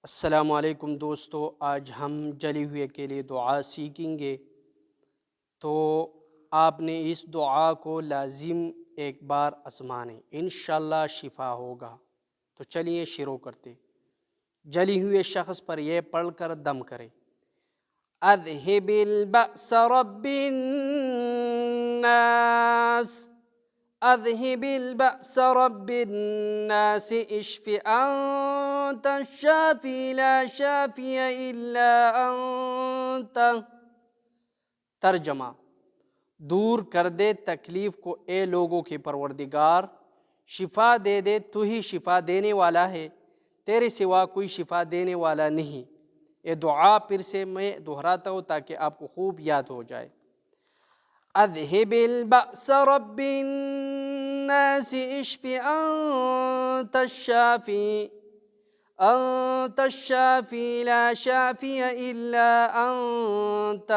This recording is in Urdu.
السلام علیکم دوستو، آج ہم جلی ہوئے کے لیے دعا سیکھیں گے۔ تو آپ نے اس دعا کو لازم ایک بار آزمائیں، انشاءاللہ شفا ہوگا۔ تو چلیے شروع کرتے۔ جلی ہوئے شخص پر یہ پڑھ کر دم کرے۔ اذہب البأس رب الناس، اذہب البأس رب الناس، اشف انت الشافی لا شافی الا انت۔ ترجمہ: دور کر دے تکلیف کو اے لوگوں کے پروردگار، شفا دے دے تو ہی شفا دینے والا ہے، تیرے سوا کوئی شفا دینے والا نہیں۔ یہ دعا پھر سے میں دہراتا ہوں تاکہ آپ کو خوب یاد ہو جائے۔ اذہب البأس رب الناس، اشف انت الشافی، انت الشافی لا شافی الا انت۔